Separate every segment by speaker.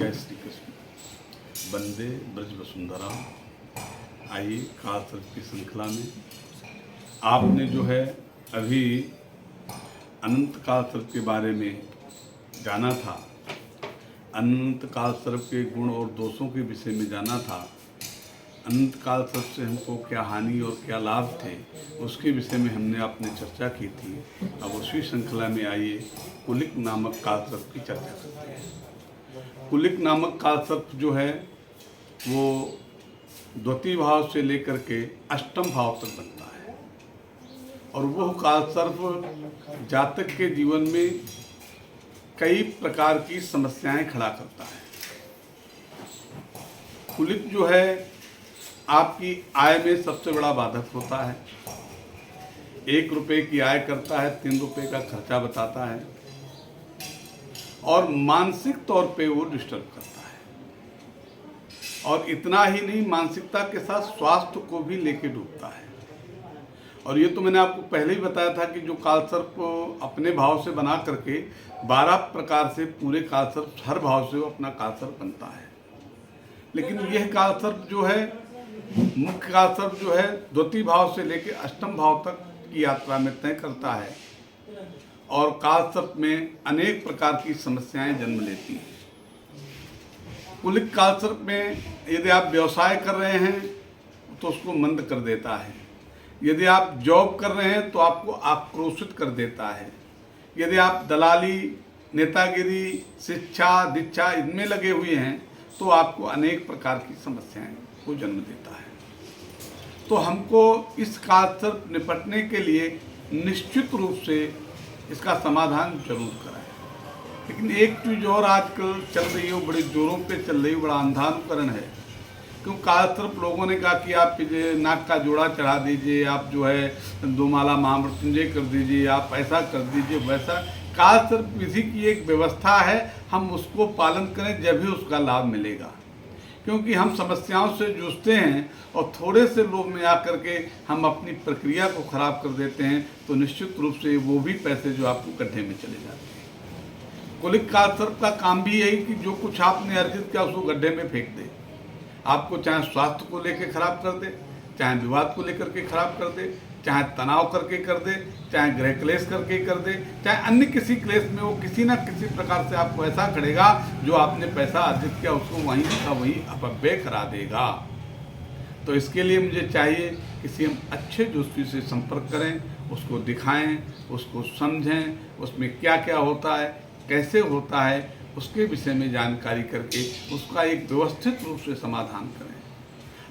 Speaker 1: जय श्री कृष्ण। वंदे ब्रज वसुंधरा। आइए कालसर्प की श्रृंखला में आपने जो है अभी अनंत कालसर्प के बारे में जाना था, अनंत कालसर्प के गुण और दोषों के विषय में जाना था, अनंत कालसर्प से हमको क्या हानि और क्या लाभ थे उसके विषय में हमने आपने चर्चा की थी। अब उसी श्रृंखला में आइए कुलिक नामक कालसर्प की चर्चा करते हैं। कुलिक नामक कालसर्प जो है वो द्वितीय भाव से लेकर के अष्टम भाव तक बनता है और वह कालसर्प जातक के जीवन में कई प्रकार की समस्याएं खड़ा करता है। कुलिक जो है आपकी आय में सबसे बड़ा बाधक होता है। 1 रुपये की आय करता है, 3 रुपये का खर्चा बताता है और मानसिक तौर पे वो डिस्टर्ब करता है। और इतना ही नहीं, मानसिकता के साथ स्वास्थ्य को भी लेके डूबता है। और ये तो मैंने आपको पहले ही बताया था कि जो कालसर्प अपने भाव से बना करके 12 प्रकार से पूरे कालसर्प हर भाव से वो अपना कालसर्प बनता है। लेकिन यह कालसर्प जो है, मुख्य कालसर्प जो है द्वितीय भाव से लेकर अष्टम भाव तक की यात्रा में तय करता है और कालसर्प में अनेक प्रकार की समस्याएं जन्म लेती हैं। कुलिक कालसर्प में यदि आप व्यवसाय कर रहे हैं तो उसको मंद कर देता है। यदि आप जॉब कर रहे हैं तो आपको आक्रोशित कर देता है। यदि आप दलाली, नेतागिरी, शिक्षा, दीक्षा इनमें लगे हुए हैं तो आपको अनेक प्रकार की समस्याएं को जन्म देता है। तो हमको इस कालसर्प निपटने के लिए निश्चित रूप से इसका समाधान जरूर कराएं। लेकिन एक चीज़ और आजकल चल रही है, वो बड़े जोरों पे चल रही है, बड़ा अंधानुकरण है। क्यों कालसर्प लोगों ने कहा कि आप नाक का जोड़ा चढ़ा दीजिए, आप जो है 2 माला महामृत्युंजय कर दीजिए, आप ऐसा कर दीजिए वैसा। कालसर्प विधि की एक व्यवस्था है, हम उसको पालन करें जब भी उसका लाभ मिलेगा। क्योंकि हम समस्याओं से जूझते हैं और थोड़े से लोभ में आकर के हम अपनी प्रक्रिया को खराब कर देते हैं तो निश्चित रूप से वो भी पैसे जो आपको गड्ढे में चले जाते हैं। कुलिक कालसर्प का काम भी यही कि जो कुछ आपने अर्जित किया उसको गड्ढे में फेंक दे। आपको चाहे स्वास्थ्य को लेकर खराब कर दे, चाहे विवाद को लेकर के खराब कर दे, चाहे तनाव करके कर दे, चाहे गृह क्लेश करके कर दे, चाहे अन्य किसी क्लेश में वो किसी न किसी प्रकार से आपको ऐसा करेगा जो आपने पैसा अर्जित किया उसको वहीं का वहीं अपव्यय करा देगा। तो इसके लिए मुझे चाहिए किसी हम अच्छे ज्योतिषी से संपर्क करें, उसको दिखाएं, उसको समझें, उसमें क्या क्या होता है, कैसे होता है, उसके विषय में जानकारी करके उसका एक व्यवस्थित रूप से समाधान करें।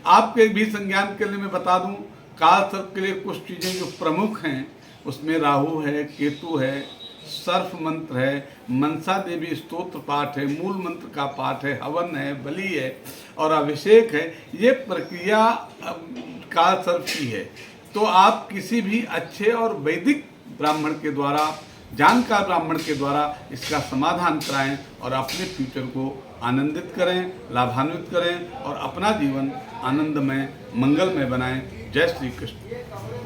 Speaker 1: आपके भी संज्ञान के लिए मैं बता दूं, कालसर्प के लिए कुछ चीज़ें जो प्रमुख हैं उसमें राहु है, केतु है, सर्फ मंत्र है, मनसा देवी स्तोत्र पाठ है, मूल मंत्र का पाठ है, हवन है, बलि है और अभिषेक है। ये प्रक्रिया कालसर्प की है। तो आप किसी भी अच्छे और वैदिक ब्राह्मण के द्वारा, जानकार ब्राह्मण के द्वारा इसका समाधान कराएं और अपने फ्यूचर को आनंदित करें, लाभान्वित करें और अपना जीवन आनंदमय, मंगलमय बनाएं। जय श्री कृष्ण।